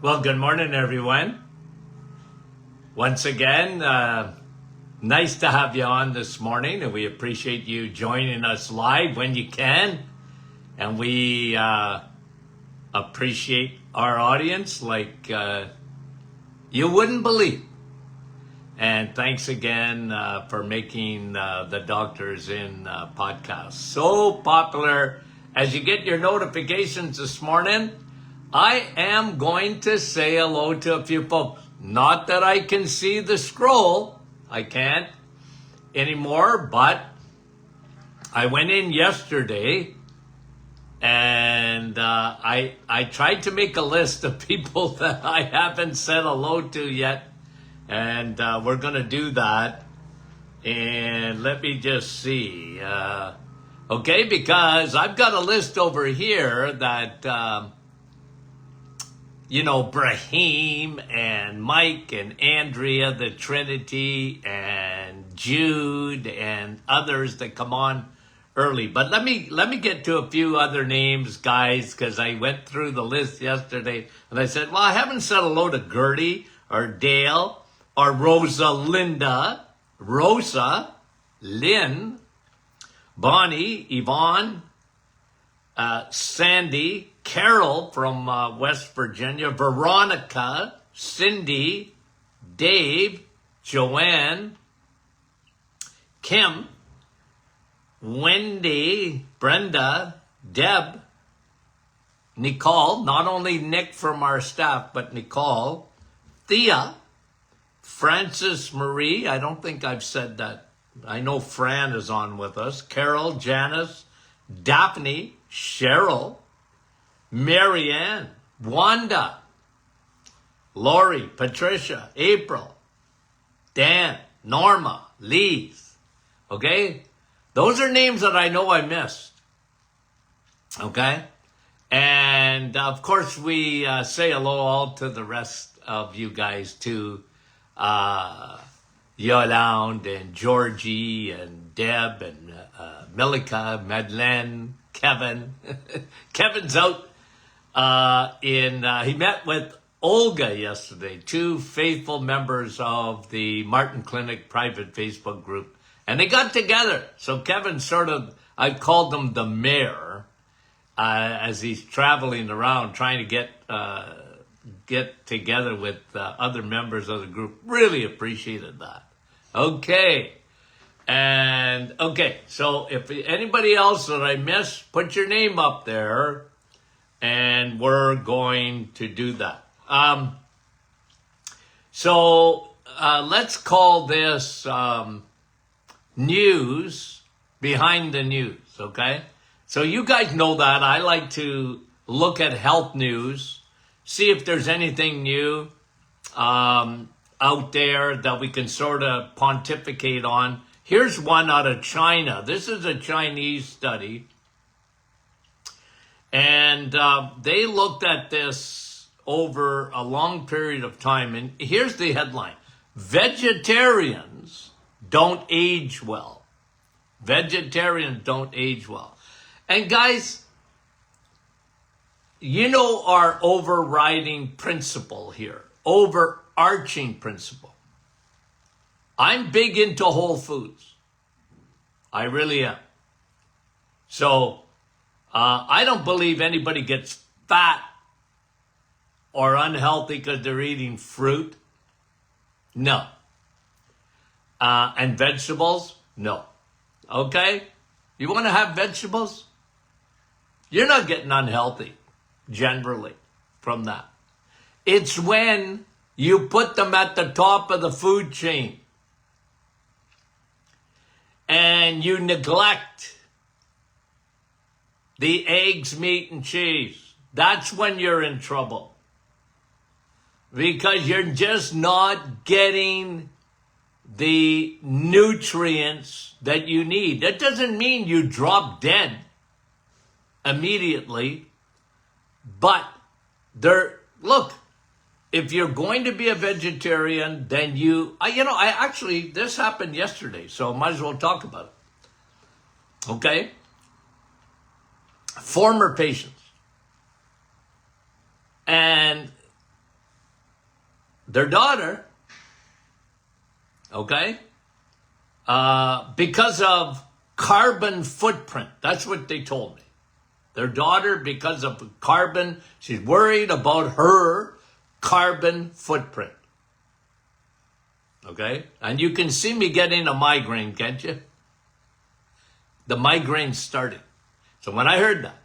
Well, good morning, everyone. Once again, nice to have you on this morning, and we appreciate you joining us live when you can. And we appreciate our audience like you wouldn't believe. And thanks again for making the Doctors In podcast so popular. As you get your notifications this morning, I am going to say hello to a few folks. Not that I can see the scroll. I can't anymore, but I went in yesterday and I tried to make a list of people that I haven't said hello to yet. And we're going to do that. And let me just see. Okay, because I've got a list over here that... Brahim and Mike and Andrea, the Trinity, and Jude and others that come on early. But let me get to a few other names, guys, because I went through the list yesterday and I said, well, I haven't said hello to Gertie or Dale or Rosa, Lynn, Bonnie, Yvonne, Sandy, Carol from West Virginia, Veronica, Cindy, Dave, Joanne, Kim, Wendy, Brenda, Deb, Nicole, not only Nick from our staff, but Nicole, Thea, Frances Marie, I don't think I've said that. I know Fran is on with us, Carol, Janice, Daphne, Cheryl, Marianne, Wanda, Lori, Patricia, April, Dan, Norma, Lise. Okay? Those are names that I know I missed. Okay? And of course, we say hello all to the rest of you guys too. Yolande and Georgie and Deb and Milika, Madeleine, Kevin. Kevin's out. He met with Olga yesterday, two faithful members of the Martin Clinic private Facebook group, and they got together. So Kevin I called him the mayor, as he's traveling around trying to get together with other members of the group. Really appreciated that. Okay. So if anybody else that I missed, put your name up there. And we're going to do that. Let's call this news behind the news, okay? So you guys know that. I like to look at health news, see if there's anything new out there that we can sort of pontificate on. Here's one out of China. This is a Chinese study. And they looked at this over a long period of time. And here's the headline. Vegetarians don't age well. Vegetarians don't age well. And guys, our overriding principle here, overarching principle. I'm big into whole foods. I really am. So, I don't believe anybody gets fat or unhealthy because they're eating fruit. No. And vegetables? No. Okay? You want to have vegetables? You're not getting unhealthy, generally, from that. It's when you put them at the top of the food chain and you neglect the eggs, meat, and cheese. That's when you're in trouble. Because you're just not getting the nutrients that you need. That doesn't mean you drop dead immediately. But if you're going to be a vegetarian, then this happened yesterday, so I might as well talk about it. Okay? Former patients. And their daughter, okay, because of carbon footprint. That's what they told me. Their daughter, because of carbon, she's worried about her carbon footprint. Okay? And you can see me getting a migraine, can't you? The migraine started. So when I heard that,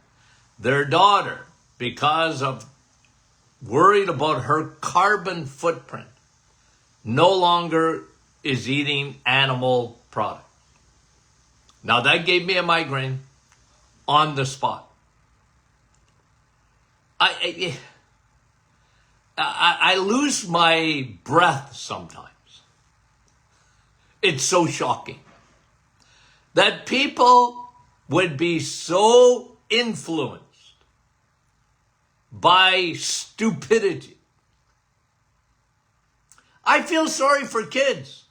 their daughter, because of worried about her carbon footprint, no longer is eating animal products. Now that gave me a migraine on the spot. I lose my breath sometimes. It's so shocking that people would be so influenced by stupidity. I feel sorry for kids.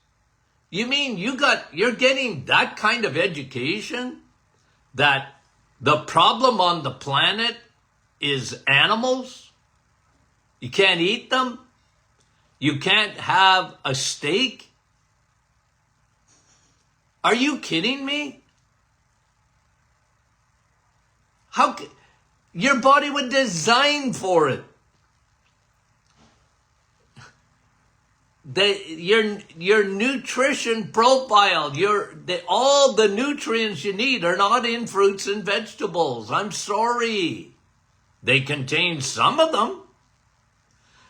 You mean you're getting that kind of education that the problem on the planet is animals? You can't eat them? You can't have a steak? Are you kidding me? Your body was designed for it. Your nutrition profile, all the nutrients you need are not in fruits and vegetables. I'm sorry. They contain some of them.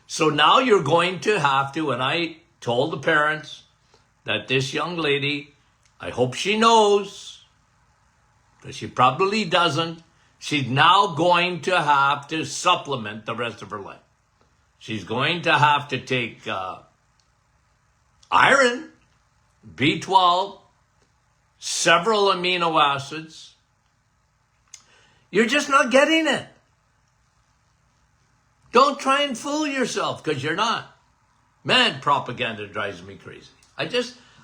So now you're going to have to, and I told the parents that this young lady, I hope she knows, but she probably doesn't, she's now going to have to supplement the rest of her life. She's going to have to take iron, B12, several amino acids. You're just not getting it. Don't try and fool yourself, because you're not. Man, propaganda drives me crazy.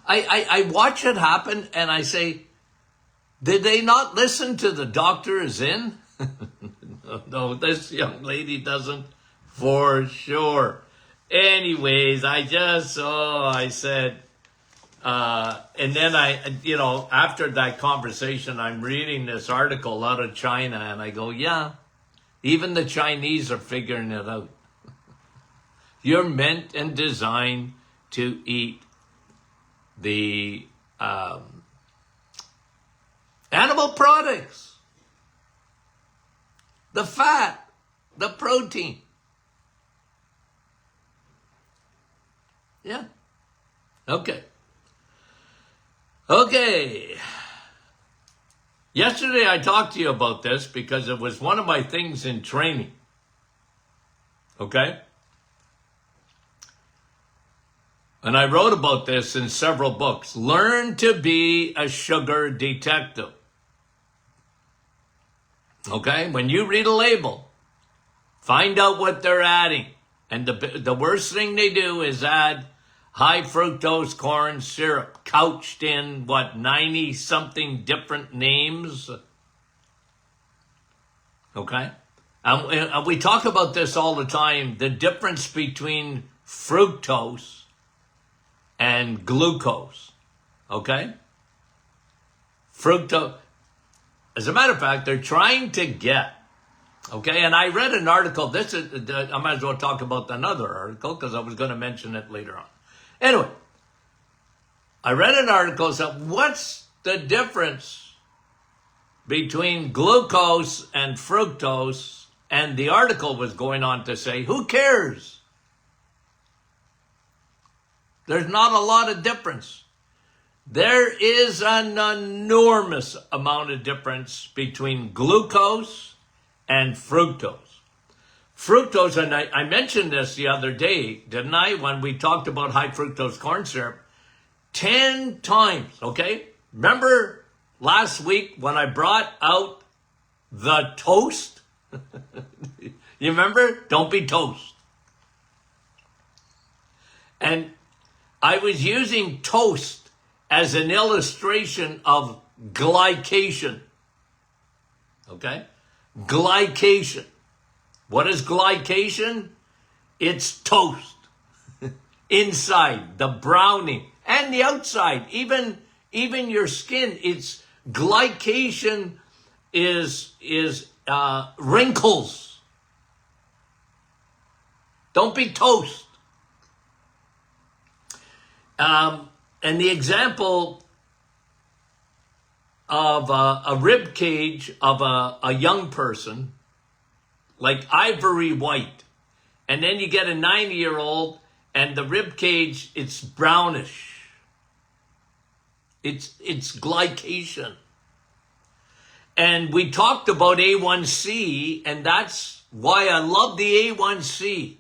I watch it happen and I say, did they not listen to the doctor is in? No, this young lady doesn't, for sure. Anyways, I said, and then after that conversation, I'm reading this article out of China and I go, yeah, even the Chinese are figuring it out. You're meant and designed to eat the animal products, the fat, the protein. Yeah. Okay. Yesterday I talked to you about this because it was one of my things in training. Okay? And I wrote about this in several books. Learn to be a sugar detective. Okay? When you read a label, find out what they're adding. And the worst thing they do is add high fructose corn syrup, couched in, 90-something different names? Okay? And we talk about this all the time, the difference between fructose and glucose. Okay? Fructose. As a matter of fact, they're trying to get, okay, and I read an article, I might as well talk about another article because I was going to mention it later on. Anyway, I read an article that said, what's the difference between glucose and fructose? And the article was going on to say, who cares? There's not a lot of difference. There is an enormous amount of difference between glucose and fructose. Fructose, and I mentioned this the other day, didn't I, when we talked about high fructose corn syrup, 10 times, okay? Remember last week when I brought out the toast? You remember? Don't be toast. And I was using toast as an illustration of glycation. Okay? Glycation. What is glycation? It's toast. inside, the browning, and the outside, even your skin. It's glycation is wrinkles. Don't be toast. And the example of a rib cage of a young person, like ivory white, and then you get a 90-year-old and the rib cage, it's brownish. It's glycation. And we talked about A1C, and that's why I love the A1C,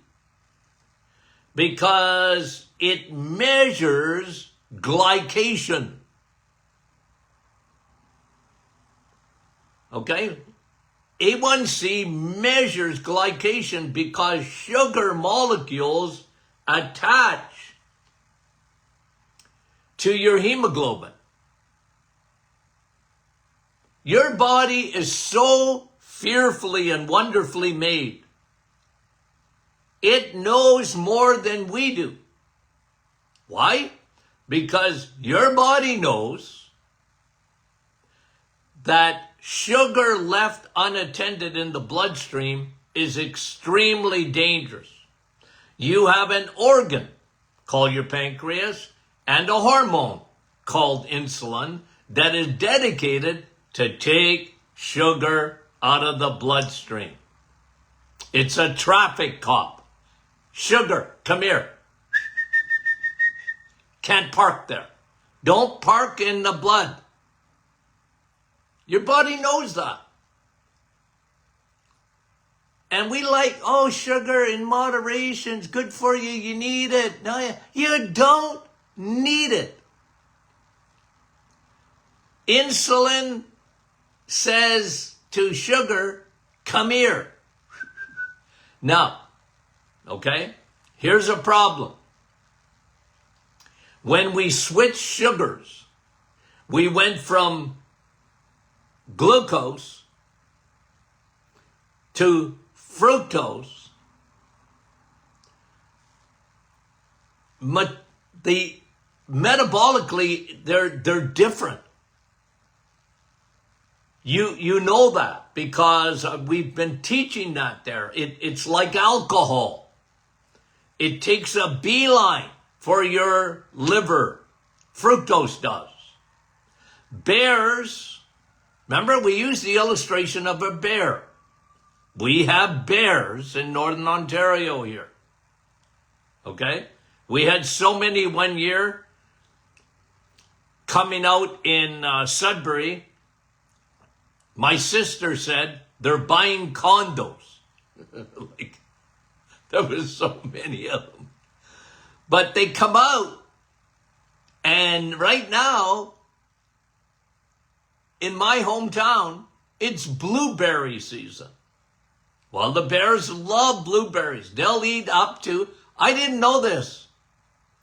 because it measures glycation. Okay? A1C measures glycation because sugar molecules attach to your hemoglobin. Your body is so fearfully and wonderfully made. It knows more than we do. Why? Because your body knows that sugar left unattended in the bloodstream is extremely dangerous. You have an organ called your pancreas and a hormone called insulin that is dedicated to take sugar out of the bloodstream. It's a traffic cop. Sugar, come here. Can't park there. Don't park in the blood. Your body knows that. And we like, oh, sugar in moderation is good for you. You need it. No, you don't need it. Insulin says to sugar, come here. Now, okay, here's a problem. When we switched sugars, we went from glucose to fructose. Metabolically, they're different. You know that because we've been teaching that there. It's like alcohol. It takes a beeline for your liver. Fructose does. Bears, remember we used the illustration of a bear. We have bears in Northern Ontario here. Okay? We had so many one year coming out in Sudbury. My sister said they're buying condos. Like, there was so many of them. But they come out, and right now, in my hometown, it's blueberry season. Well, the bears love blueberries. They'll eat up to, I didn't know this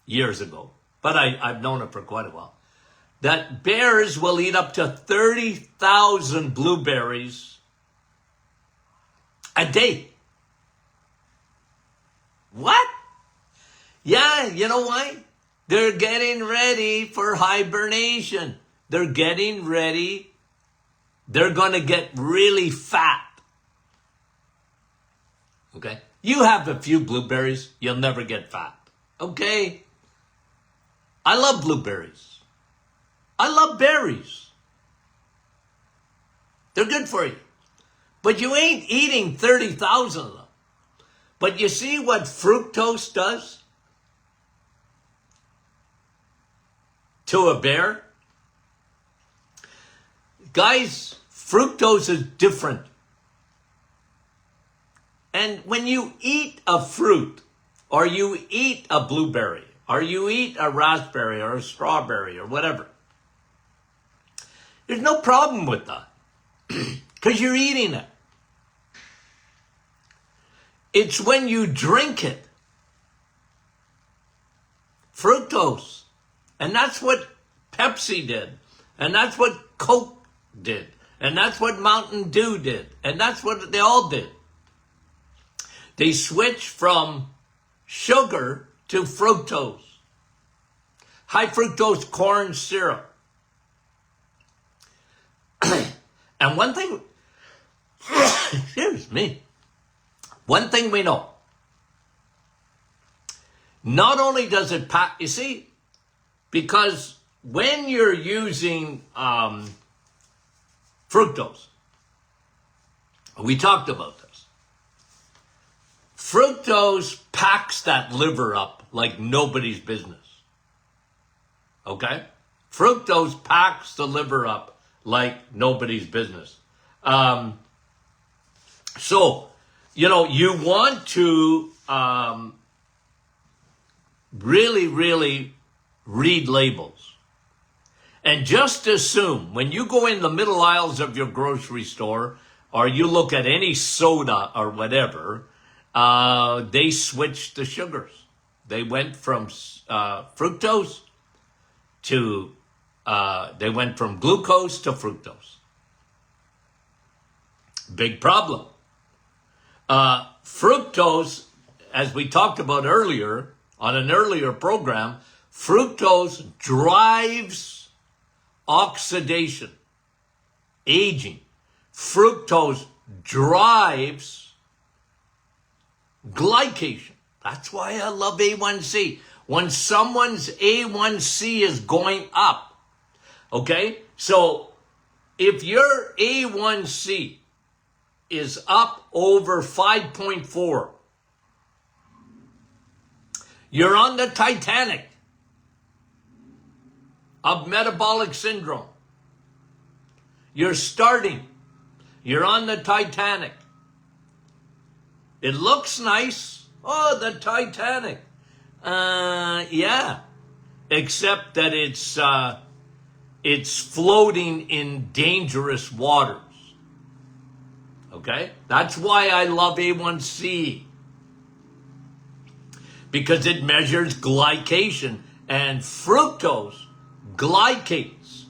years ago, but I've known it for quite a while, that bears will eat up to 30,000 blueberries a day. What? Yeah, you know why? They're getting ready for hibernation. They're getting ready. They're going to get really fat. Okay? You have a few blueberries, you'll never get fat. Okay? I love blueberries. I love berries. They're good for you. But you ain't eating 30,000 of them. But you see what fructose does to a bear? Guys, fructose is different. And when you eat a fruit, or you eat a blueberry, or you eat a raspberry, or a strawberry, or whatever, there's no problem with that. Because you're eating it. It's when you drink it. Fructose. And that's what Pepsi did. And that's what Coke did. And that's what Mountain Dew did. And that's what they all did. They switched from sugar to fructose. High fructose corn syrup. And one thing, excuse me, one thing we know, not only does it pack, you see, because when you're using fructose, we talked about this, fructose packs that liver up like nobody's business. Okay? Fructose packs the liver up like nobody's business. So, you want to really, really read labels. And just assume, when you go in the middle aisles of your grocery store, or you look at any soda or whatever, they switched the sugars. They went from fructose to, they went from glucose to fructose. Big problem. Fructose, as we talked about earlier, on an earlier program, fructose drives oxidation, aging. Fructose drives glycation. That's why I love A1C. When someone's A1C is going up, okay? So if your A1C is up over 5.4, you're on the Titanic of metabolic syndrome. You're starting. You're on the Titanic. It looks nice. Oh, the Titanic. Yeah. Except that it's floating in dangerous waters. Okay? That's why I love A1C. Because it measures glycation, and fructose glycates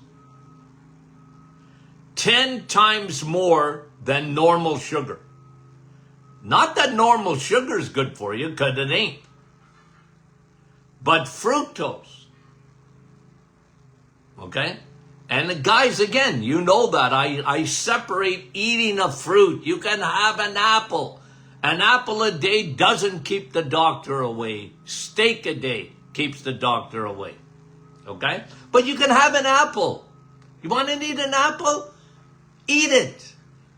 10 times more than normal sugar. Not that normal sugar is good for you, because it ain't. But fructose. Okay? And guys, again, you know that. I separate eating of fruit. You can have an apple. An apple a day doesn't keep the doctor away. Steak a day keeps the doctor away. Okay? But you can have an apple. You want to eat an apple? Eat it.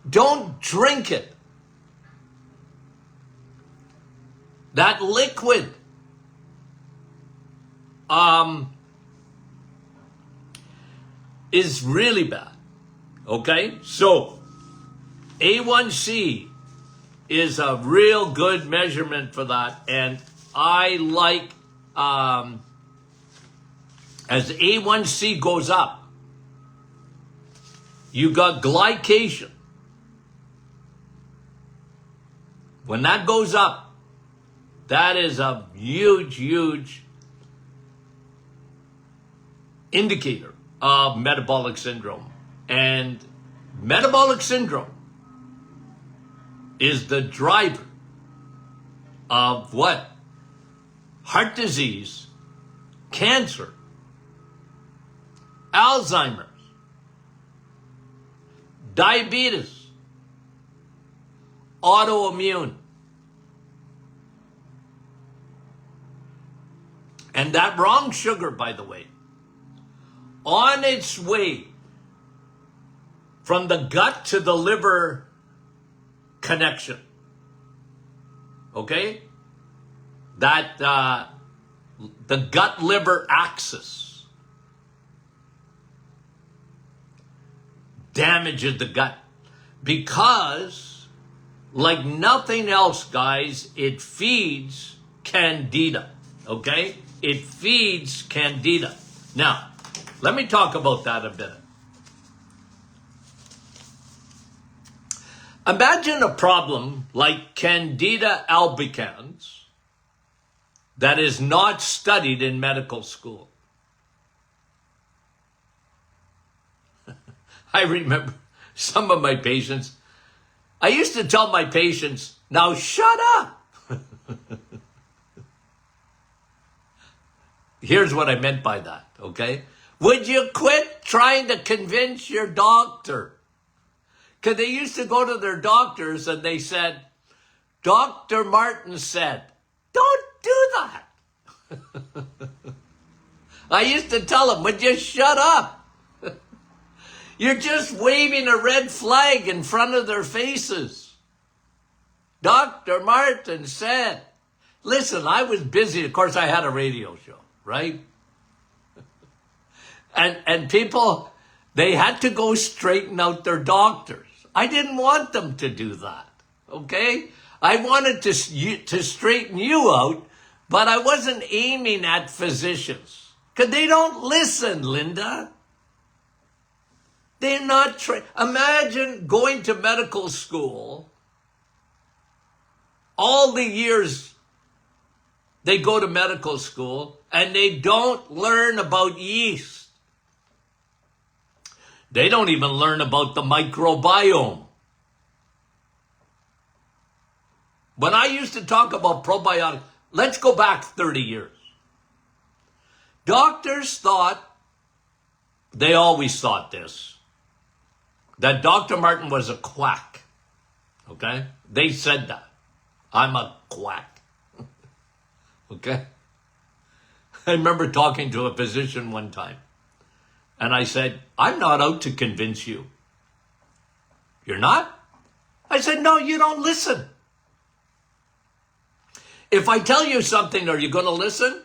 Don't drink it. That liquid is really bad. Okay? So, A1C is a real good measurement for that. And I like, as A1C goes up, you got glycation. When that goes up, that is a huge, huge indicator of metabolic syndrome. And metabolic syndrome is the driver of what? Heart disease, cancer, Alzheimer's, diabetes, autoimmune. And that wrong sugar, by the way, on its way from the gut to the liver connection. Okay? That, the gut-liver axis damages the gut. Because, like nothing else, guys, it feeds candida. Okay? It feeds candida. Now, let me talk about that a bit. Imagine a problem like Candida albicans that is not studied in medical school. I remember some of my patients, I used to tell my patients, now shut up. Here's what I meant by that, okay? Would you quit trying to convince your doctor? Because they used to go to their doctors and they said, Dr. Martin said, don't do that. I used to tell them, would you shut up? You're just waving a red flag in front of their faces. Dr. Martin said, listen, I was busy. Of course, I had a radio show, right? And people, they had to go straighten out their doctors. I didn't want them to do that, okay? I wanted to straighten you out, but I wasn't aiming at physicians. Because they don't listen, Linda. They're not trained. Imagine going to medical school, all the years they go to medical school, and they don't learn about yeast. They don't even learn about the microbiome. When I used to talk about probiotics, let's go back 30 years. Doctors thought, they always thought this, that Dr. Martin was a quack, okay? They said that. I'm a quack, okay? I remember talking to a physician one time, and I said, I'm not out to convince you. You're not? I said, no, you don't listen. If I tell you something, are you going to listen?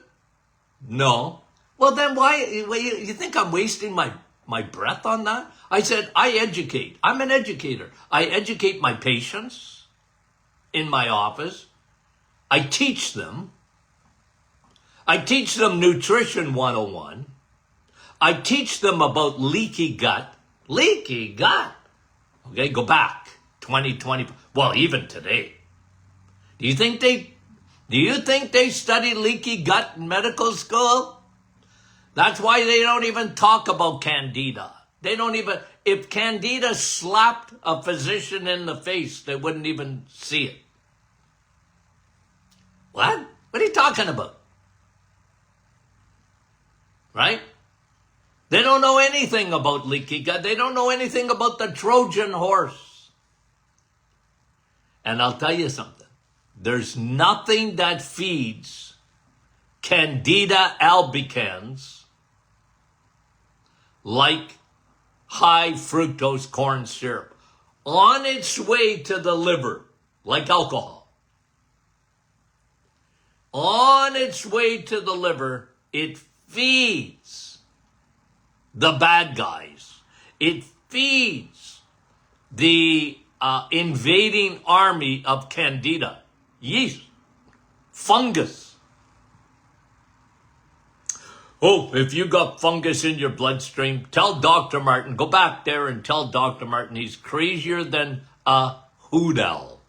No. Well, then why, you think I'm wasting my breath on that? I said, I educate. I'm an educator. I educate my patients in my office. I teach them. I teach them Nutrition 101. I teach them about leaky gut. Leaky gut. Okay, go back 2020. Well, even today. Do you think they study leaky gut in medical school? That's why they don't even talk about candida. They don't even, if candida slapped a physician in the face, they wouldn't even see it. What? What are you talking about? Right? They don't know anything about leaky gut. They don't know anything about the Trojan horse. And I'll tell you something. There's nothing that feeds Candida albicans like high fructose corn syrup on its way to the liver, like alcohol. On its way to the liver, it feeds the bad guys. It feeds the invading army of candida, yeast, fungus. Oh, if you got fungus in your bloodstream, tell Dr. Martin, go back there and tell Dr. Martin he's crazier than a hoot owl.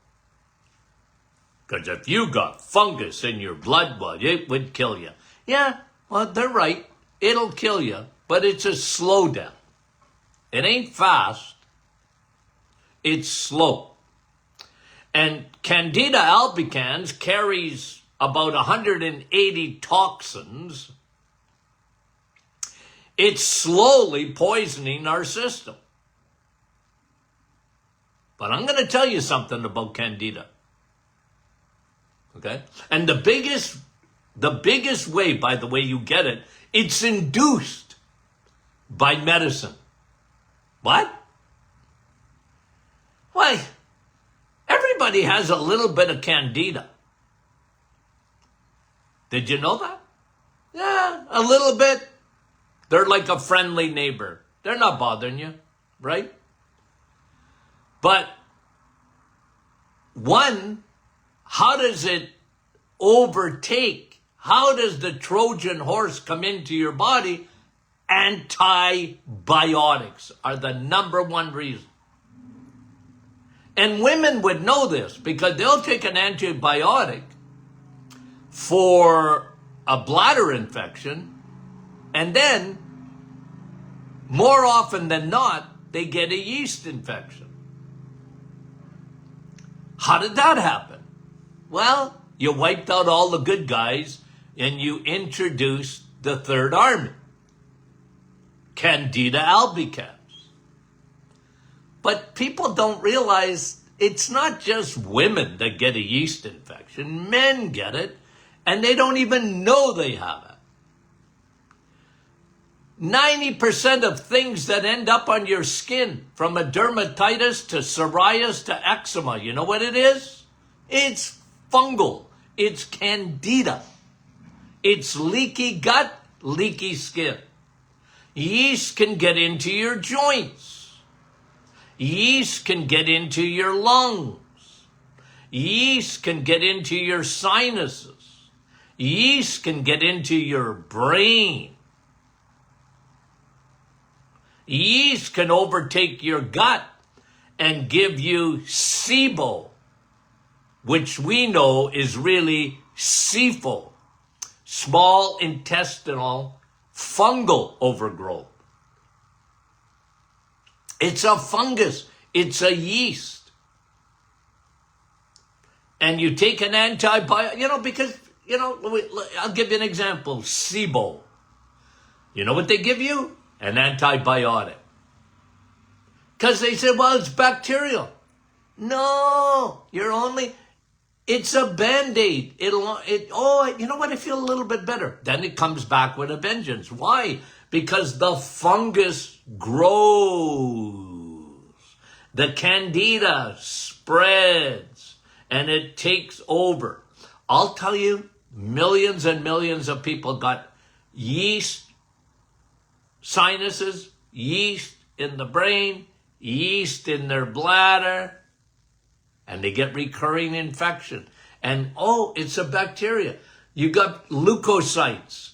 Because if you got fungus in your blood, well, it would kill you. Yeah, well, they're right. It'll kill you, but it's a slow death. It ain't fast. It's slow. And Candida albicans carries about 180 toxins. It's slowly poisoning our system. But I'm going to tell you something about Candida. Okay? And the biggest way, by the way, you get it, it's induced by medicine. What? Why? Everybody has a little bit of Candida. Did you know that? Yeah, a little bit. They're like a friendly neighbor. They're not bothering you, right? But one, how does it overtake? How does the Trojan horse come into your body? Antibiotics are the number one reason. And women would know this because they'll take an antibiotic for a bladder infection, and then, more often than not, they get a yeast infection. How did that happen? Well, you wiped out all the good guys and you introduced the Third Army, Candida albicans. But people don't realize it's not just women that get a yeast infection. Men get it, and they don't even know they have it. 90% of things that end up on your skin, from a dermatitis to psoriasis to eczema, you know what it is? It's fungal. It's candida. It's leaky gut, leaky skin. Yeast can get into your joints. Yeast can get into your lungs. Yeast can get into your sinuses. Yeast can get into your brain. Yeast can overtake your gut and give you SIBO, which we know is really SIFO, small intestinal fungal overgrowth. It's a fungus. It's a yeast. And you take an antibiotic, because, I'll give you an example. SIBO. You know what they give you? An antibiotic. Because they said, well, it's bacterial. No, it's a Band-Aid. You know what? I feel a little bit better. Then it comes back with a vengeance. Why? Because the fungus grows. The candida spreads and it takes over. I'll tell you, millions and millions of people got yeast, sinuses, yeast in the brain, yeast in their bladder, and they get recurring infection. And it's a bacteria. You got leukocytes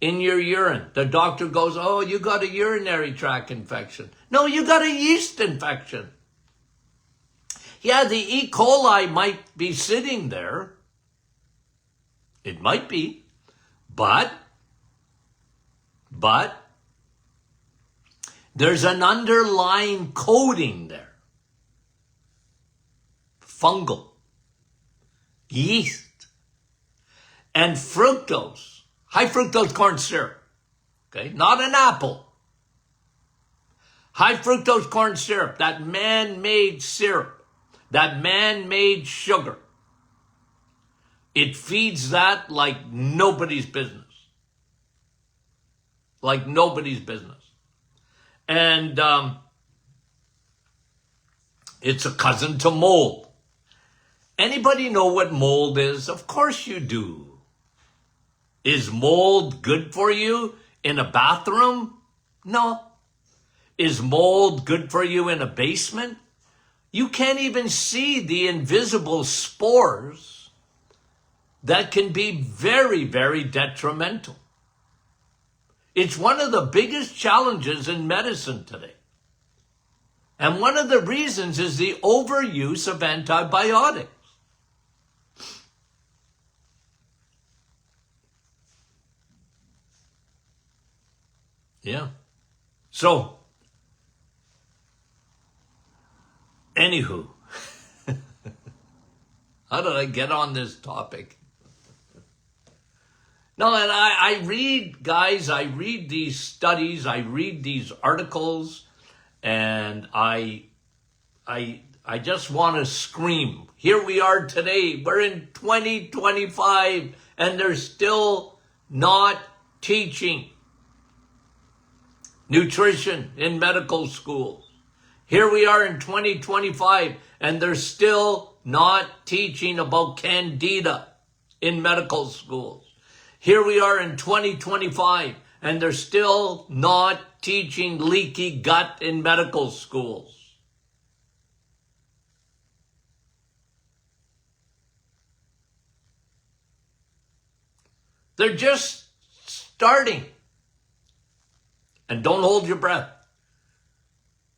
in your urine. The doctor goes, you got a urinary tract infection. No, you got a yeast infection. Yeah, the E. coli might be sitting there. It might be. But there's an underlying coating there. Fungal. Yeast. And fructose. High fructose corn syrup. Okay, not an apple. High fructose corn syrup, that man-made syrup, that man-made sugar. It feeds that like nobody's business. Like nobody's business. And it's a cousin to mold. Anybody know what mold is? Of course you do. Is mold good for you in a bathroom? No. Is mold good for you in a basement? You can't even see the invisible spores that can be very, very detrimental. It's one of the biggest challenges in medicine today. And one of the reasons is the overuse of antibiotics. Yeah. So, anywho, how did I get on this topic? No, and I read, guys, I read these studies, I read these articles, and I just want to scream. Here we are today, we're in 2025, and they're still not teaching nutrition in medical schools. Here we are in 2025, and they're still not teaching about candida in medical schools. Here we are in 2025, and they're still not teaching leaky gut in medical schools. They're just starting. And don't hold your breath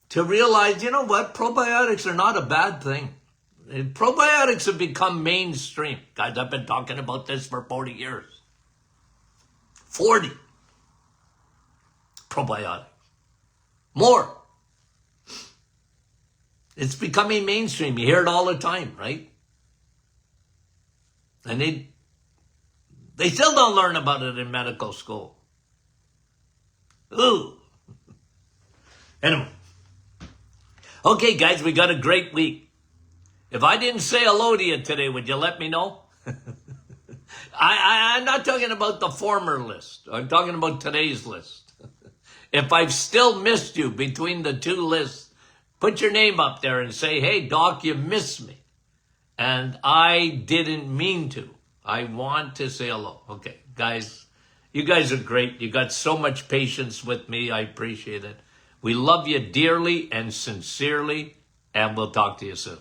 to realize, you know what? Probiotics are not a bad thing. Probiotics have become mainstream. Guys, I've been talking about this for 40 years. 40. Probiotics. More. It's becoming mainstream. You hear it all the time, right? And they still don't learn about it in medical school. Ooh. Anyway. Okay, guys, we got a great week. If I didn't say hello to you today, would you let me know? I'm not talking about the former list. I'm talking about today's list. If I've still missed you between the two lists, put your name up there and say, hey, Doc, you missed me. And I didn't mean to. I want to say hello. Okay, guys, you guys are great. You got so much patience with me. I appreciate it. We love you dearly and sincerely, and we'll talk to you soon.